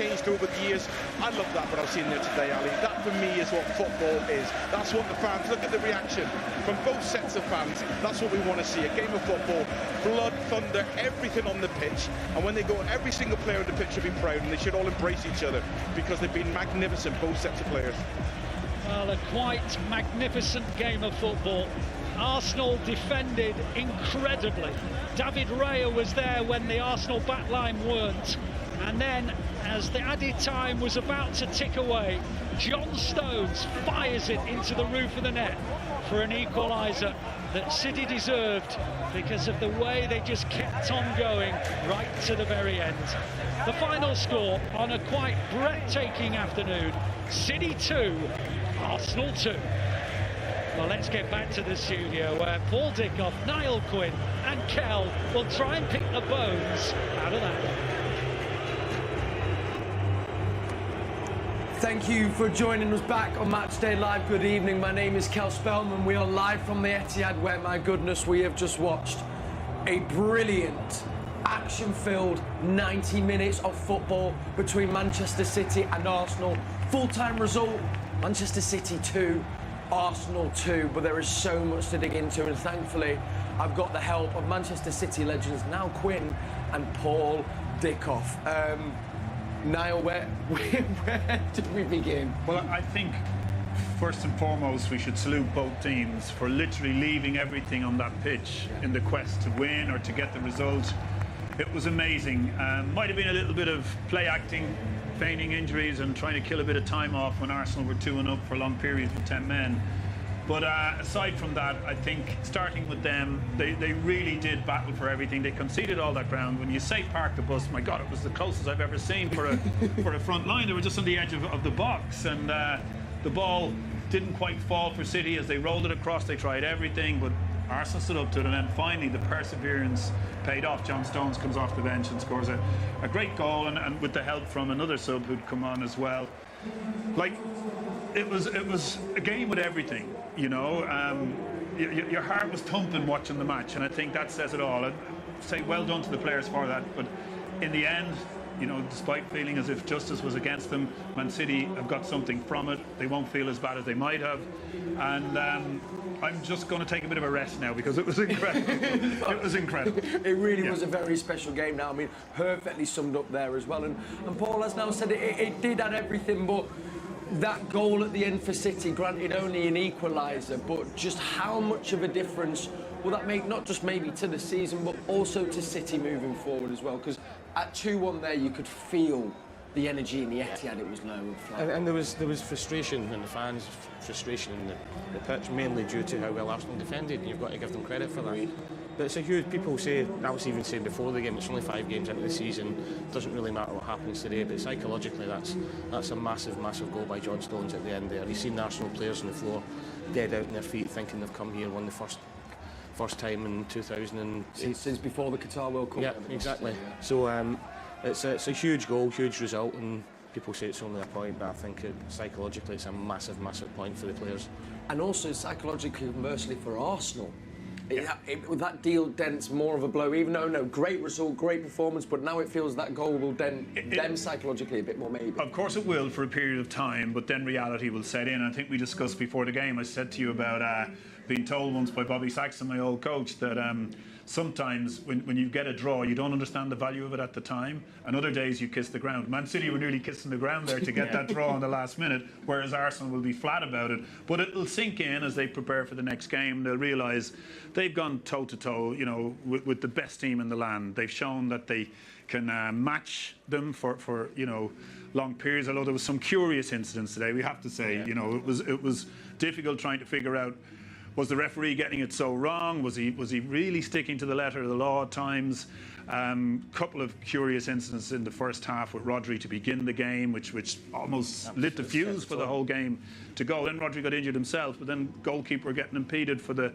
changed over the years. I love that, what I've seen there today, Ali. That, for me, is what football is. That's what the fans, look at the reaction from both sets of fans. That's what we want to see, a game of football, blood, thunder, everything on the pitch. And when they go, every single player on the pitch should be proud, and they should all embrace each other, because they've been magnificent, both sets of players. Well, a quite magnificent game of football. Arsenal defended incredibly. David Raya was there when the Arsenal backline weren't. And then, as the added time was about to tick away, John Stones fires it into the roof of the net for an equaliser that City deserved because of the way they just kept on going right to the very end. The final score on a quite breathtaking afternoon: City 2, Arsenal 2. Well, let's get back to the studio where Paul Dickov, Niall, Quinn and Cel will try and pick the bones out of that. Thank you for joining us back on Matchday Live. Good evening, my name is Cel Spellman. We are live from the Etihad, where, my goodness, we have just watched a brilliant, action-filled 90 minutes of football between Manchester City and Arsenal. Full-time result, Manchester City 2, Arsenal 2, but there is so much to dig into, and thankfully I've got the help of Manchester City legends Niall Quinn and Paul Dickov. Niall, where do we begin? Well, I think first and foremost we should salute both teams for literally leaving everything on that pitch in the quest to win or to get the result. It was amazing. Might have been a little bit of play acting, feigning injuries and trying to kill a bit of time off when Arsenal were 2-up for a long period with 10 men. But aside from that, I think starting with them, they really did battle for everything. They conceded all that ground. When you say park the bus, my God, it was the closest I've ever seen for a for a front line. They were just on the edge of the box, and the ball didn't quite fall for City as they rolled it across. They tried everything, but Arsenal stood up to it, and then finally the perseverance paid off. John Stones comes off the bench and scores a great goal, and with the help from another sub who'd come on as well. Like, it was a game with everything, you know. Your heart was thumping watching the match, and I think that says it all. I'd say well done to the players for that, but in the end, you know, despite feeling as if justice was against them, Man City have got something from it. They won't feel as bad as they might have, and I'm just going to take a bit of a rest now because it was incredible. It was incredible. It really was a very special game now. I mean, perfectly summed up there as well. And Paul has now said it did add everything, but that goal at the end for City, granted only an equaliser, but just how much of a difference will that make, not just maybe to the season, but also to City moving forward as well? Because at 2-1 there, you could feel the energy in the Etihad. It was low and flat. And there was frustration in the fans, frustration in the pitch, mainly due to how well Arsenal defended, and you've got to give them credit for that. But it's a huge, people say, I was even saying before the game, it's only 5 games into the season, it doesn't really matter what happens today, but psychologically that's a massive, massive goal by John Stones at the end there. You've seen the Arsenal players on the floor, dead out on their feet, thinking they've come here, won the first time in 2008. Since before the Qatar World Cup. Yeah, exactly. So it's a huge goal, huge result, and people say it's only a point, but I think psychologically it's a massive, massive point for the players. And also psychologically, conversely, for Arsenal. That deal dents more of a blow, even though, no, great result, great performance, but now it feels that goal will dent them psychologically a bit more, maybe. Of course it will for a period of time, but then reality will set in. I think we discussed before the game, I said to you about being told once by Bobby Saxton, my old coach, that sometimes when you get a draw, you don't understand the value of it at the time, and other days you kiss the ground. Man City were nearly kissing the ground there to get that draw in the last minute, whereas Arsenal will be flat about it. But it'll sink in as they prepare for the next game. They'll realise they've gone toe-to-toe, you know, with the best team in the land. They've shown that they can match them for you know, long periods, although there was some curious incidents today, we have to say. You know, it was difficult trying to figure out, was the referee getting it so wrong? Was he really sticking to the letter of the law at times? Couple of curious incidents in the first half with Rodri to begin the game, which almost lit the fuse for the whole game to go. Then Rodri got injured himself, but then goalkeeper getting impeded for the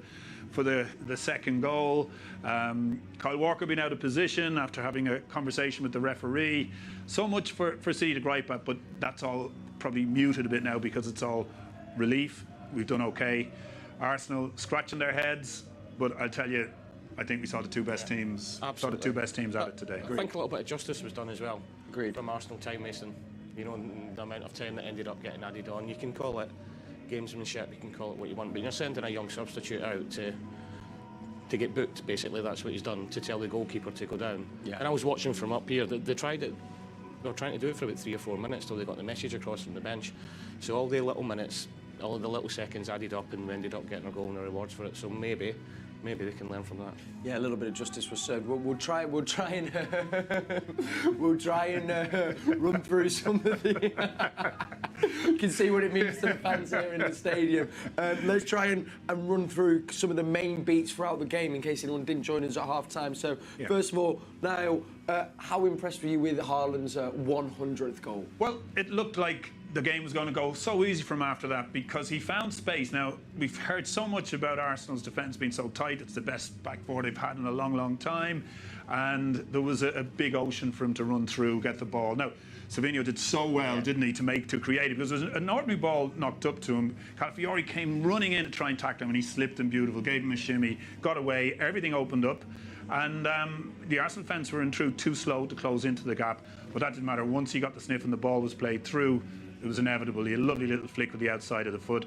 second goal. Kyle Walker being out of position after having a conversation with the referee. So much for City to gripe at, but that's all probably muted a bit now because it's all relief. We've done okay. Arsenal scratching their heads, but I'll tell you, I think we saw the two best teams. Absolutely. Saw the two best teams at it today. I think a little bit of justice was done as well. from Arsenal time wasting. You know, the amount of time that ended up getting added on. You can call it gamesmanship, you can call it what you want, but you're sending a young substitute out to get booked, basically. That's what he's done, to tell the goalkeeper to go down. Yeah. And I was watching from up here. They tried it. They were trying to do it for about 3 or 4 minutes till they got the message across from the bench. So all the little minutes, all the little seconds added up, and we ended up getting a goal and a rewards for it. So maybe they can learn from that. Yeah, a little bit of justice was served. We'll try and run through some of the. You can see what it means to the fans here in the stadium. Let's try and run through some of the main beats throughout the game in case anyone didn't join us at half-time. So, first of all, Niall, how impressed were you with Haaland's 100th goal? Well, it looked like the game was going to go so easy from after that because he found space. Now, we've heard so much about Arsenal's defence being so tight. It's the best back four they've had in a long, long time. And there was a big ocean for him to run through, get the ball. Now, Savinho did so well, didn't he, to create it, because there was an ordinary ball knocked up to him. Calafiori came running in to try and tackle him, and he slipped him beautiful, gave him a shimmy, got away, everything opened up. And the Arsenal fence were in through too slow to close into the gap, but that didn't matter. Once he got the sniff and the ball was played through, it was inevitable. He had a lovely little flick with the outside of the foot,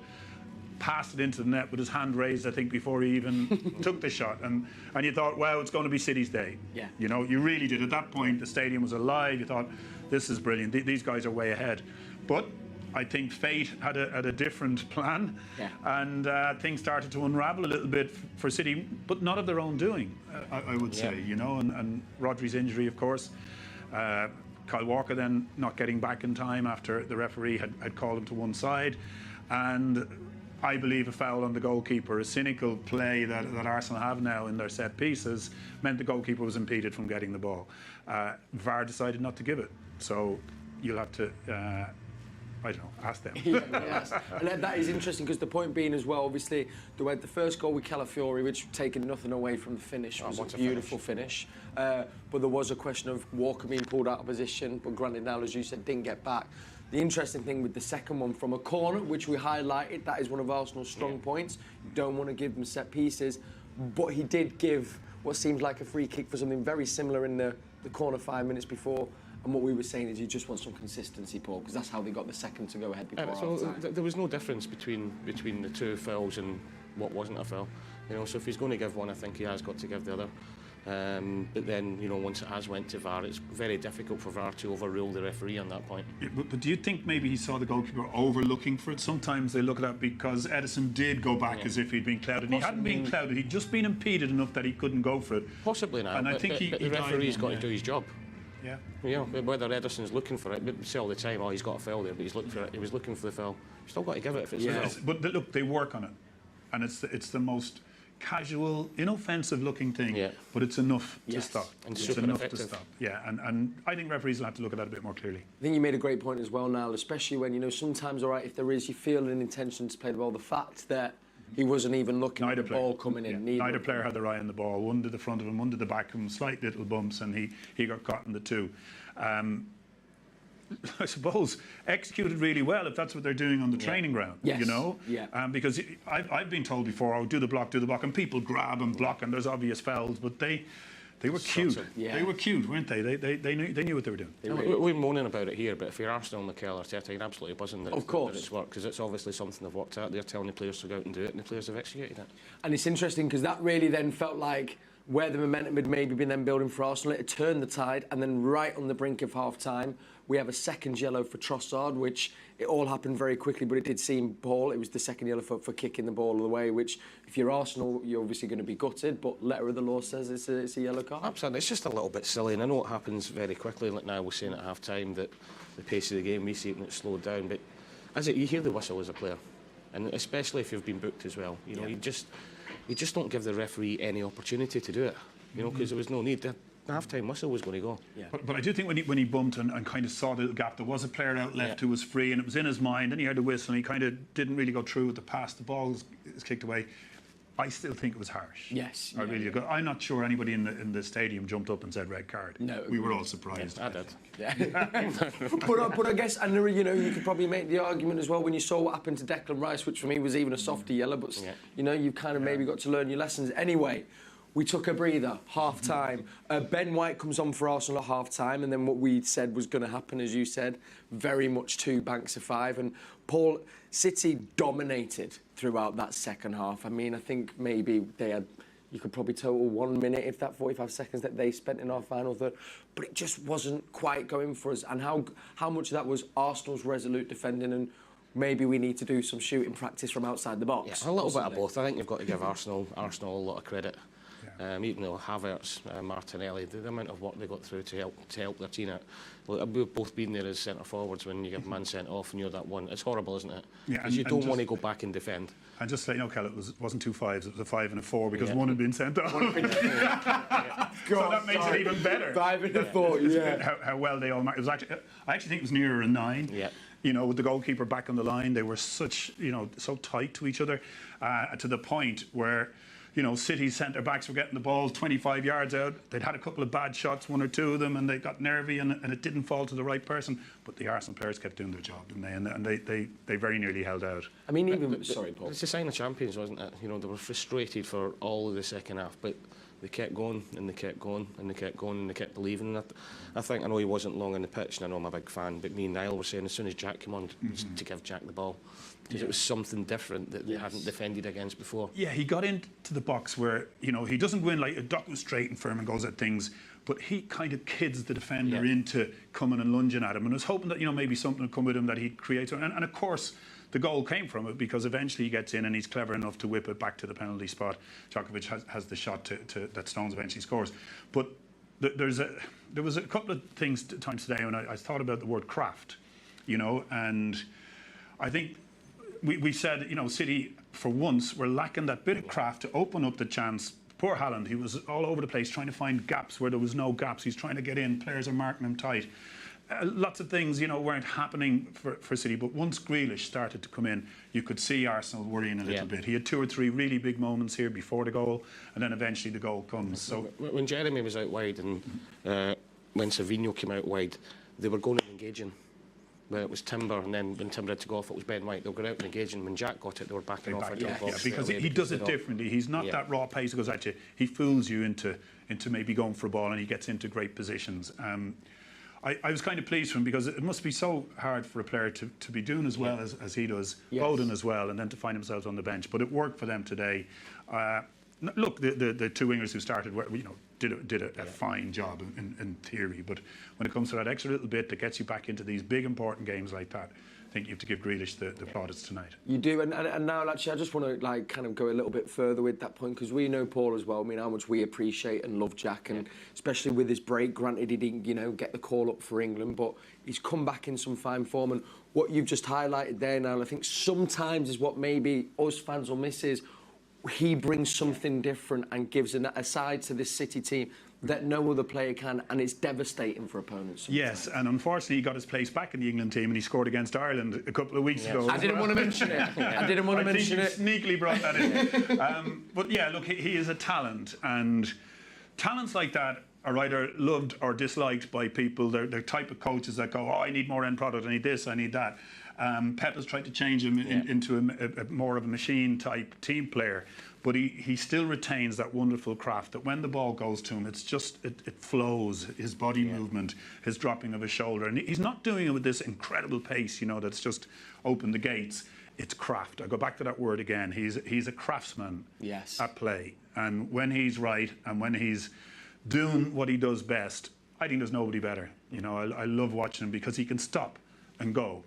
passed it into the net with his hand raised, I think, before he even took the shot. And you thought, wow, it's going to be City's day. Yeah. You know, you really did. At that point, the stadium was alive. You thought, this is brilliant. These guys are way ahead. But I think fate had a different plan, and things started to unravel a little bit for City, but not of their own doing, I would say, you know, and Rodri's injury, of course. Kyle Walker then not getting back in time after the referee had called him to one side, and I believe a foul on the goalkeeper, a cynical play that Arsenal have now in their set pieces, meant the goalkeeper was impeded from getting the ball. VAR decided not to give it, so you'll have to I don't know, ask them. Yes. And that is interesting because the point being as well, obviously, they had the first goal with Calafiori, which taken nothing away from the finish. It was a beautiful finish. But there was a question of Walker being pulled out of position, but granted now, as you said, didn't get back. The interesting thing with the second one from a corner, which we highlighted, that is one of Arsenal's strong points. You don't want to give them set pieces, but he did give what seems like a free kick for something very similar in the corner 5 minutes before. And what we were saying is you just want some consistency, Paul, because that's how they got the second to go ahead before half-time. There was no difference between the two fouls and what wasn't a foul. You know, so if he's going to give one, I think he has got to give the other. But then, you know, once it has went to VAR, it's very difficult for VAR to overrule the referee on that point. Yeah, but do you think maybe he saw the goalkeeper overlooking for it? Sometimes they look at that because Edison did go back as if he'd been clouded. He hadn't been clouded, he'd just been impeded enough that he couldn't go for it. Possibly now, and I think but the referee's got to do his job. Yeah. You know, whether Edison's looking for it, we say all the time, oh, he's got a foul there, but he's looking for it. He was looking for the foul. You've still got to give it if it's a foul. But look, they work on it, and it's the most casual, inoffensive looking thing, but it's enough to stop. And it's super enough effective. to stop. Yeah, and I think referees will have to look at that a bit more clearly. I think you made a great point as well, Niall, especially when, you know, sometimes, all right, if there is, you feel an intention to play the ball, the fact that he wasn't even looking at the ball coming in. Neither player had their eye on the ball. One to the front of him, one to the back of him, slight little bumps, and he got caught in the two. I suppose executed really well if that's what they're doing on the training ground, you know? Because I've been told before, oh, do the block, and people grab and block, and there's obvious fouls, but they were cute. They were cute, weren't they? They knew what they were doing. We're moaning about it here, but if you're Arsenal and Mikel Arteta, you're absolutely buzzing that it's worked, because it's obviously something they've worked out. They're telling the players to go out and do it, and the players have executed it. And it's interesting because that really then felt like where the momentum had maybe been then building for Arsenal, it turned the tide, and then right on the brink of half-time, we have a second yellow for Trossard, which it all happened very quickly, but it did seem, Paul, it was the second yellow for kicking the ball away, which, if you're Arsenal, you're obviously going to be gutted, but letter of the law says it's a yellow card. Absolutely, it's just a little bit silly, and I know it happens very quickly, like now we're saying at half-time that the pace of the game, we see it and it's slowed down, but you hear the whistle as a player, and especially if you've been booked as well, you know, you just don't give the referee any opportunity to do it, you know, because there was no need. The half-time whistle was going to go. But I do think when he bumped and kind of saw the little gap, there was a player out left who was free, and it was in his mind, and he heard the whistle, and he kind of didn't really go through with the pass. The ball is kicked away. I still think it was harsh. Yes. I really do. I'm not sure anybody in the stadium jumped up and said red card. No. We were all surprised. I did. But I guess, and you know, you could probably make the argument as well when you saw what happened to Declan Rice, which for me was even a softer yellow, but you know, you've kind of maybe got to learn your lessons. Anyway, we took a breather, half-time. Ben White comes on for Arsenal at half-time, and then what we said was going to happen, as you said, very much 2 banks of 5. And Paul, City dominated throughout that second half. I mean, I think maybe they had, you could probably total 1 minute, if that 45 seconds that they spent in our final third, but it just wasn't quite going for us. And how much of that was Arsenal's resolute defending, and maybe we need to do some shooting practice from outside the box? Yeah, a little bit of both. I think you've got to give Arsenal a lot of credit. Even though Havertz, Martinelli, the amount of work they got through to help their team out. Look, we've both been there as centre forwards when you get man sent off and you're that one. It's horrible, isn't it? Yeah, because you don't want to go back and defend. And just to let you know, Kel, it wasn't 2 5s, it was a 5 and a 4 because one had been sent off. So that makes it even better. 5 and a 4, yeah. How well they all marked. It was actually, I actually think it was nearer a 9. Yeah. You know, with the goalkeeper back on the line, they were such, so tight to each other, to the point where, City's centre-backs were getting the ball 25 yards out. They'd had a couple of bad shots, 1 or 2 of them, and they got nervy, and it didn't fall to the right person. But the Arsenal players kept doing their job, didn't they? And they very nearly held out. I mean, even... Sorry, Paul. It's a sign of champions, wasn't it? They were frustrated for all of the second half, but they kept going, and they kept going, and they kept going, and they kept believing. And I know he wasn't long on the pitch, and I know I'm a big fan, but me and Niall were saying as soon as Jack came on, to give Jack the ball. Because it was something different that they hadn't defended against before. Yeah, he got into the box where, he doesn't go in like a duck straight and firm and goes at things, but he kind of kids the defender into coming and lunging at him. And I was hoping that, maybe something would come with him that he'd create. And of course, the goal came from it because eventually he gets in and he's clever enough to whip it back to the penalty spot. Djokovic has the shot that Stones eventually scores. But there was a couple of things times today when I thought about the word craft, and I think we said, City, for once, were lacking that bit of craft to open up the chance. Poor Haaland, he was all over the place trying to find gaps where there was no gaps. He's trying to get in. Players are marking him tight. Lots of things, weren't happening for City. But once Grealish started to come in, you could see Arsenal worrying a little bit. He had 2 or 3 really big moments here before the goal, and then eventually the goal comes. So when Jeremy was out wide and when Savinho came out wide, they were going and engaging. Where it was Timber, and then when Timber had to go off, it was Ben White. They were going out and engaging. When Jack got it, they were backing off. Because he does it differently. He's not that raw pace that goes at you. He fools you into maybe going for a ball, and he gets into great positions. I was kind of pleased for him because it must be so hard for a player to be doing as well as he does, Foden as well, and then to find themselves on the bench. But it worked for them today. Look, the 2 wingers who started, did a fine job in theory, but when it comes to that extra little bit that gets you back into these big important games like that, I think you have to give Grealish the plaudits tonight. You do, and now actually I just want to kind of go a little bit further with that point, because we know Paul as well. I mean, how much we appreciate and love Jack, and especially with his break. Granted, he didn't get the call up for England, but he's come back in some fine form. And what you've just highlighted there, Niall, I think sometimes is what maybe us fans will miss is he brings something different and gives a side to this City team that no other player can, and it's devastating for opponents sometimes. Yes, and unfortunately he got his place back in the England team and he scored against Ireland a couple of weeks ago. I didn't want to mention it. I didn't want to mention it. Sneakily brought that in. But yeah, look, he is a talent, and talents like that are either loved or disliked by people. They're the type of coaches that go, I need more end product, I need this, I need that. Pep has tried to change him into a more of a machine-type team player, but he still retains that wonderful craft that when the ball goes to him, it flows, his body movement, his dropping of his shoulder. And he's not doing it with this incredible pace, that's just opened the gates. It's craft. I go back to that word again. He's a craftsman at play. And when he's right and when he's doing what he does best, I think there's nobody better. I love watching him because he can stop and go.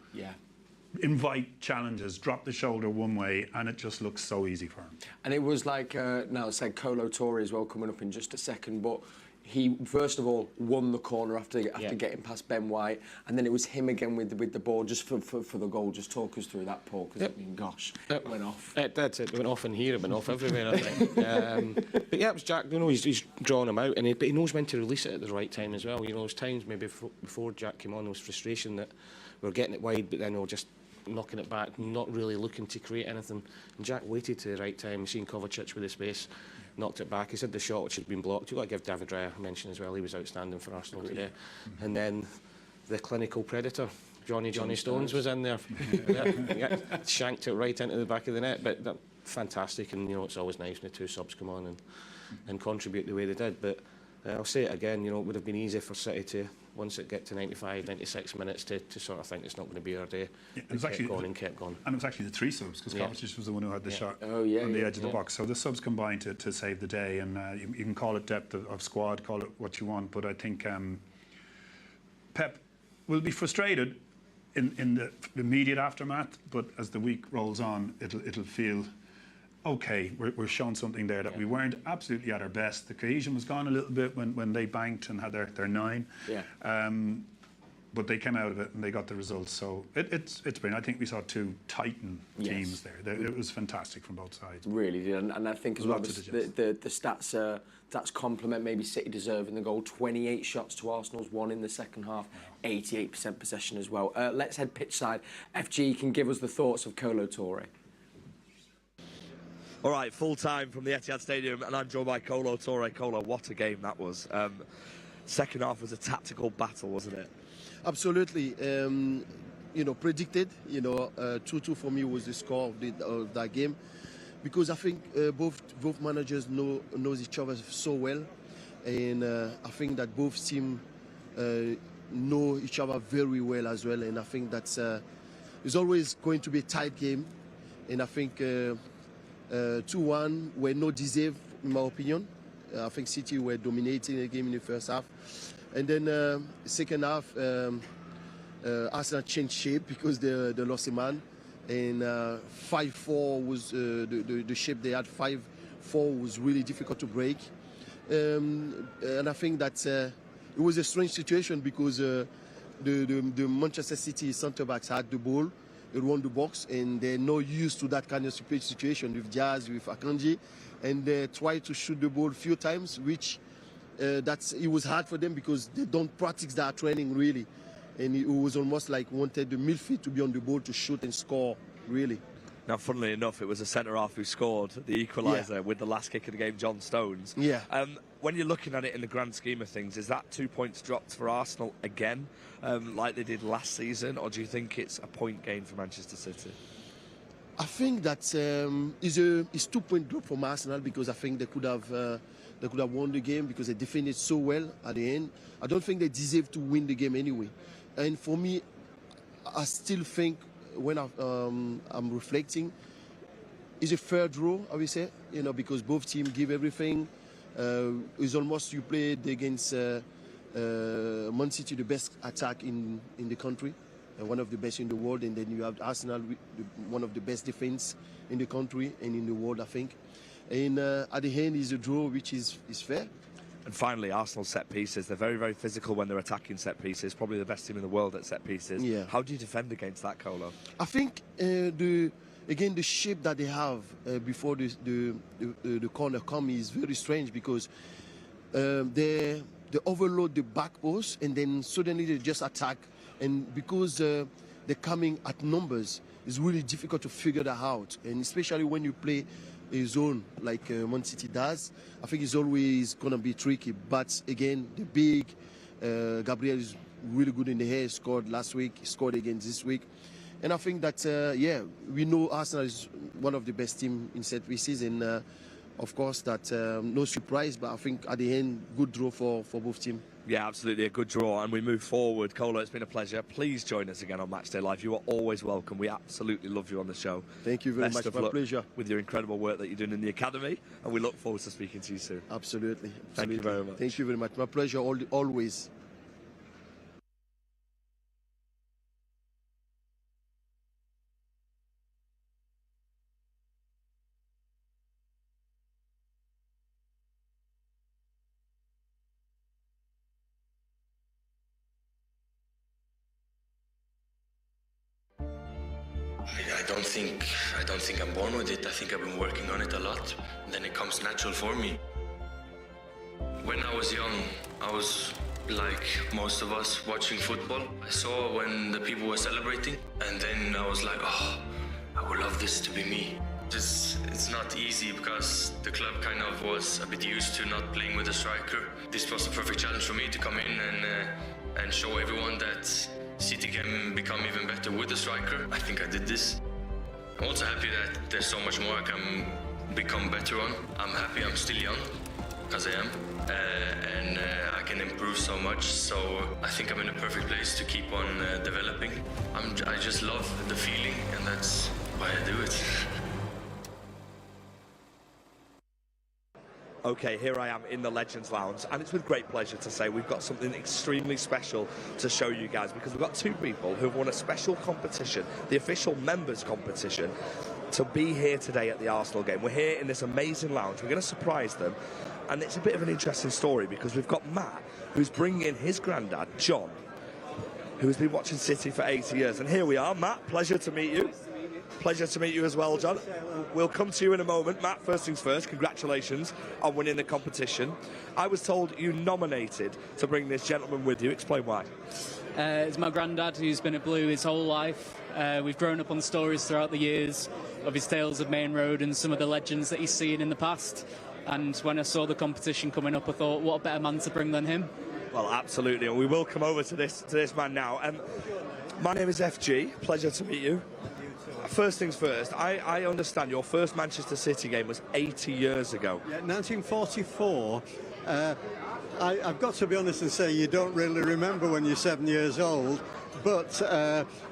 Invite challenges, drop the shoulder one way, and it just looks so easy for him. And it was like, now I said Kolo Toure as well coming up in just a second, but he first of all won the corner after getting past Ben White, and then it was him again with the ball just for the goal. Just talk us through that, Paul, because I mean, gosh, it went off. It did. It went off in here. It went off everywhere, I think. But yeah, it was Jack. He's drawn him out, but he knows when to release it at the right time as well. There's times maybe before Jack came on, there was frustration that we were getting it wide, but then we were just knocking it back, not really looking to create anything. And Jack waited to the right time, seen Kovacic with the space, knocked it back. He said the shot which had been blocked. You've got to give David Raya a mention as well. He was outstanding for Arsenal today. And then the clinical predator, Johnny Stones was in there. Shanked it right into the back of the net. But fantastic, and it's always nice when the 2 subs come on and and contribute the way they did. But I'll say it again, you know, it would have been easy for City to, once it get to 95, 96 minutes, to sort of think it's not going to be our day. Yeah, it was actually kept going and kept going. And it was actually the 3 subs, because Kovacic was the one who had the shot on the edge of the box. So the subs combined to save the day, and you can call it depth of squad, call it what you want, but I think Pep will be frustrated in the immediate aftermath, but as the week rolls on, it'll feel okay. We're showing something there that we weren't absolutely at our best. The cohesion was gone a little bit when they banked and had their 9. But they came out of it and they got the results. So it's brilliant. I think we saw 2 Titan teams there. It was fantastic from both sides. Really did, and I think as well the stats complement maybe City deserving the goal. 28 shots to Arsenal's 1 in the second half, 88% possession as well. Let's head pitch side. FG can give us the thoughts of Kolo Toure. All right, full time from the Etihad Stadium, and I'm joined by Kolo Toure. Kolo, what a game that was. Second half was a tactical battle, wasn't it? Absolutely. You know, predicted. You know, 2-2 for me was the score of that game, because I think both managers knows each other so well, and I think that both teams know each other very well as well. And I think that's it's always going to be a tight game, and I think 2-1 were not deserved in my opinion. I think City were dominating the game in the first half. And then second half, Arsenal changed shape because they lost a man. And 5-4 was the shape they had. 5-4 was really difficult to break. And I think that it was a strange situation, because the Manchester City centre-backs had the ball, they won the box, and they're not used to that kind of situation with Diaz, with Akanji. And they tried to shoot the ball a few times, which it was hard for them because they don't practice that training really, and it was almost like wanted the midfield to be on the ball to shoot and score really. Now, funnily enough, it was a centre-half who scored the equaliser with the last kick of the game, John Stones. When you're looking at it in the grand scheme of things, is that 2 points dropped for Arsenal again, like they did last season, or do you think it's a point gain for Manchester City? I think that it's 2 point drop from Arsenal, because I think they could have won the game, because they defended so well at the end. I don't think they deserve to win the game anyway. And for me, I still think, when I'm reflecting, it's a fair draw, I would say, you know, because both teams give everything. It's almost you played against Man City, the best attack in the country, one of the best in the world, and then you have Arsenal, one of the best defense in the country and in the world, I think. And at the end is a draw, which is fair. And finally, Arsenal set pieces. They're very, very physical when they're attacking set pieces. Probably the best team in the world at set pieces. Yeah. How do you defend against that, Kolo? I think the shape that they have before the corner come is very strange, because they overload the back post and then suddenly they just attack. And because they're coming at numbers, it's really difficult to figure that out. And especially when you play a zone like Man City does, I think it's always going to be tricky. But again, the big Gabriel is really good in the air. He scored last week, he scored again this week. And I think that, we know Arsenal is one of the best teams in set pieces. And of course, that no surprise, but I think at the end, good draw for both teams. Yeah, absolutely, a good draw, and we move forward. Kolo, it's been a pleasure. Please join us again on Matchday Live. You are always welcome. We absolutely love you on the show. Thank you very Best much. of My luck pleasure. with your incredible work that you're doing in the academy, and we look forward to speaking to you soon. Absolutely. Thank you very much. Thank you very much. My pleasure always. I don't think I'm born with it. I think I've been working on it a lot. Then it comes natural for me. When I was young, I was like most of us watching football. I saw when the people were celebrating, and then I was like, oh, I would love this to be me. It's not easy because the club kind of was a bit used to not playing with a striker. This was the perfect challenge for me to come in and show everyone that City can become even better with a striker. I think I did this. I'm also happy that there's so much more I can become better on. I'm happy I'm still young. as I am, and I can improve so much. So I think I'm in a perfect place to keep on developing. I just love the feeling, and that's why I do it. Okay, here I am in the Legends Lounge, and it's with great pleasure to say we've got something extremely special to show you guys, because we've got two people who've won a special competition, the official members competition, to be here today at the Arsenal game. We're here in this amazing lounge. We're going to surprise them, and it's a bit of an interesting story because we've got Matt, who's bringing in his granddad, John, who's been watching City for 80 years. And here we are. Matt, pleasure to meet you. Pleasure to meet you as well, John. We'll come to you in a moment. Matt, first things first, congratulations on winning the competition. I was told you nominated to bring this gentleman with you. Explain why. It's my granddad, who's been at Blue his whole life. We've grown up on the stories throughout the years of his tales of Main Road and some of the legends that he's seen in the past. And when I saw the competition coming up, I thought, what a better man to bring than him. Well, absolutely, and we will come over to this man now. My name is FG. Pleasure to meet you. First things first, I understand your first Manchester City game was 80 years ago. Yeah, 1944. I've got to be honest and say you don't really remember when you're 7 years old, but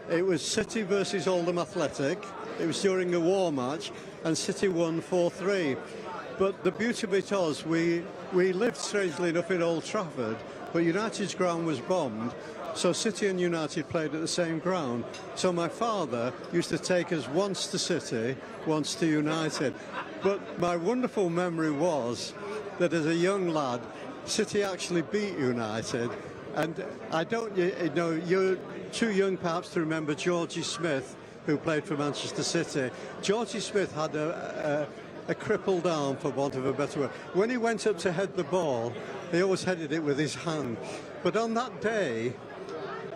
it was City versus Oldham Athletic. It was during a war match, and City won 4-3. But the beauty of it was we lived, strangely enough, in Old Trafford, but United's ground was bombed. So City and United played at the same ground. So my father used to take us once to City, once to United. But my wonderful memory was that as a young lad, City actually beat United. And I don't, you know, you're too young perhaps to remember Georgie Smith, who played for Manchester City. Georgie Smith had a crippled arm, for want of a better word. When he went up to head the ball, he always headed it with his hand. But on that day,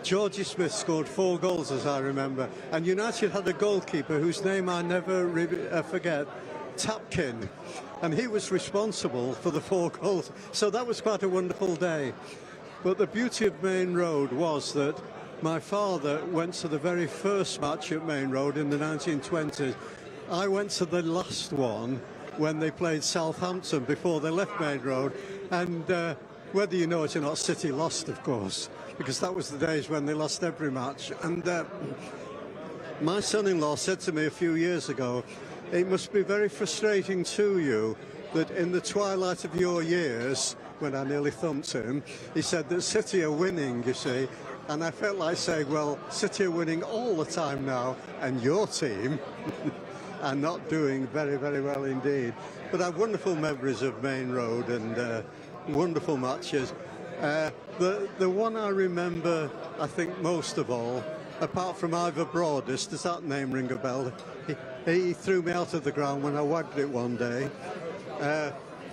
Georgie Smith scored 4 goals, as I remember, and United had a goalkeeper whose name I never forget, Tapkin, and he was responsible for the 4 goals. So that was quite a wonderful day. But the beauty of Main Road was that my father went to the very first match at Main Road in the 1920s. I went to the last one when they played Southampton before they left Main Road, and whether you know it or not, City lost, of course, because that was the days when they lost every match. And my son-in-law said to me a few years ago, it must be very frustrating to you that in the twilight of your years, when I nearly thumped him, he said that City are winning, you see. And I felt like saying, well, City are winning all the time now, and your team are not doing very, very well indeed. But I have wonderful memories of Main Road and wonderful matches. The one I remember, I think, most of all, apart from Ivor Broadus, does that name ring a bell? He threw me out of the ground when I wagged it one day.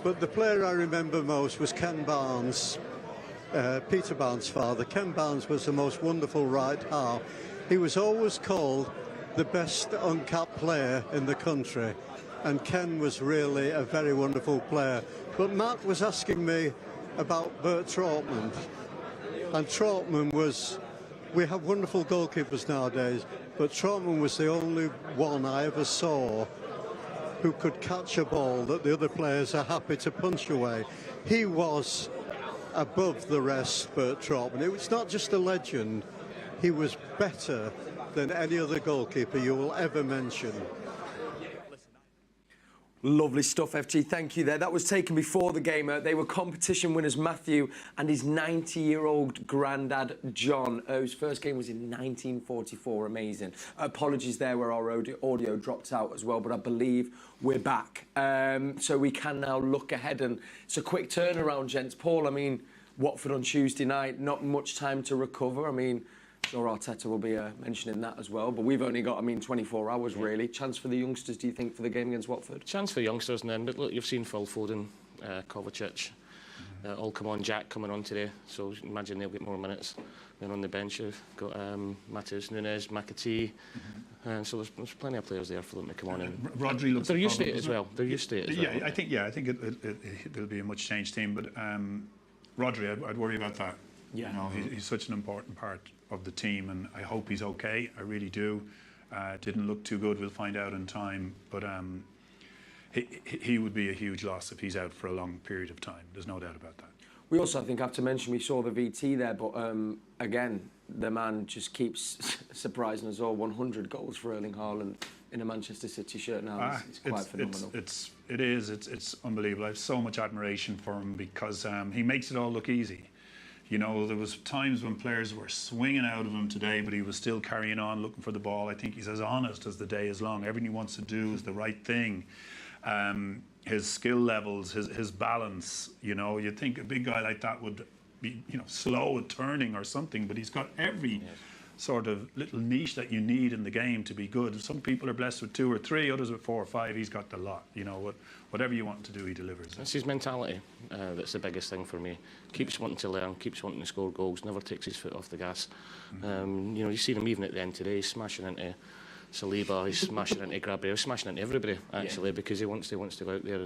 But the player I remember most was Ken Barnes, Peter Barnes' father. Ken Barnes was the most wonderful right half. He was always called the best uncapped player in the country, and Ken was really a very wonderful player. But Matt was asking me about Bert Trautmann, and Trautmann was, we have wonderful goalkeepers nowadays, but Trautmann was the only one I ever saw who could catch a ball that the other players are happy to punch away. He was above the rest, Bert Trautmann. It was not just a legend, he was better than any other goalkeeper you will ever mention. Lovely stuff, FG. Thank you there. That was taken before the game. They were competition winners, Matthew and his 90-year-old granddad, John. His first game was in 1944. Amazing. Apologies there where our audio dropped out as well, but I believe we're back. So we can now look ahead, and it's a quick turnaround, gents. Paul, I mean, Watford on Tuesday night, not much time to recover. I mean, sure Arteta will be mentioning that as well, but we've only got, 24 hours really. Chance for the youngsters, do you think, for the game against Watford? Chance for youngsters, and then, but look, you've seen Phil Foden, Kovacic, all come on, Jack coming on today, so imagine they'll get more minutes. Then on the bench you've got Matheus Nunes, McAtee, and so there's plenty of players there for them to come on. And Rodri looks they're used to it as well. They're used to it as well. I think it'll be a much changed team, but Rodri, I'd worry about that. Yeah, you know, he's such an important part of the team, and I hope he's okay. I really do. Didn't look too good. We'll find out in time. But he would be a huge loss if he's out for a long period of time. There's no doubt about that. We also, I think, have to mention we saw the VT there, but again, the man just keeps surprising us all. 100 goals for Erling Haaland in a Manchester City shirt now. It's quite phenomenal. It's unbelievable. I have so much admiration for him because he makes it all look easy. You know, there was times when players were swinging out of him today, but he was still carrying on, looking for the ball. I think he's as honest as the day is long. Everything he wants to do is the right thing. His skill levels, his balance, you know, you'd think a big guy like that would be, you know, slow at turning or something, but he's got every sort of little niche that you need in the game to be good. Some people are blessed with 2 or 3, others with 4 or 5. He's got the lot. You know, whatever you want to do, he delivers. It's his mentality that's the biggest thing for me. Keeps wanting to learn, keeps wanting to score goals, never takes his foot off the gas. You know, you see him even at the end today, smashing into Saliba, he's smashing into Gabriel, smashing into everybody actually, because he wants to go out there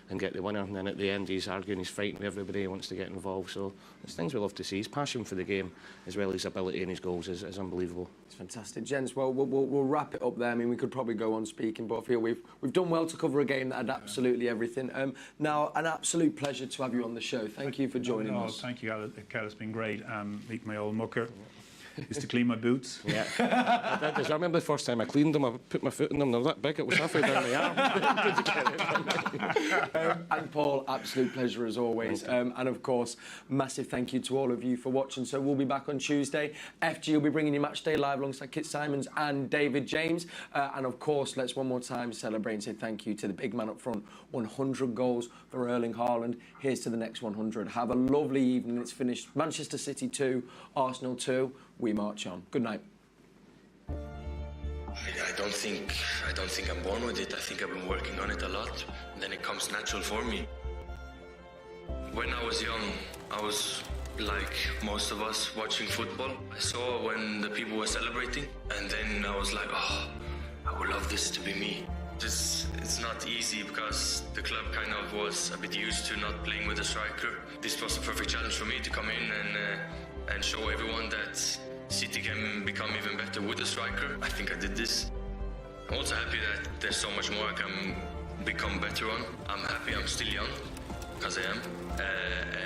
and get the winner, and then at the end he's arguing, he's fighting with everybody, he wants to get involved. So it's things we love to see. His passion for the game as well as his ability in his goals is unbelievable. It's fantastic. Gents, well, we'll wrap it up there. I mean, we could probably go on speaking, but I feel we've done well to cover a game that had absolutely everything. Now, an absolute pleasure to have you on the show. Thank you for joining us. Thank you, Cal. It's been great. Meet my old mucker. Used to clean my boots. Yeah. I remember the first time I cleaned them, I put my foot in them, they were that big, it was halfway down the arm. And Paul, absolute pleasure as always. And of course, massive thank you to all of you for watching. So we'll be back on Tuesday. FG will be bringing you Match Day Live alongside Kit Simons and David James. And of course, let's one more time celebrate and say thank you to the big man up front. 100 goals for Erling Haaland. Here's to the next 100. Have a lovely evening. It's finished. Manchester City 2, Arsenal 2. We march on. Good night. I don't think I'm born with it. I think I've been working on it a lot. And then it comes natural for me. When I was young, I was like most of us watching football. I saw when the people were celebrating, and then I was like, oh, I would love this to be me. It's not easy because the club kind of was a bit used to not playing with a striker. This was a perfect challenge for me to come in and show everyone that City can become even better with a striker. I think I did this. I'm also happy that there's so much more I can become better on. I'm happy I'm still young, because I am,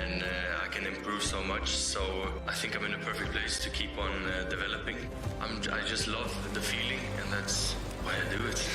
and I can improve so much. So I think I'm in a perfect place to keep on developing. I just love the feeling, and that's why I do it.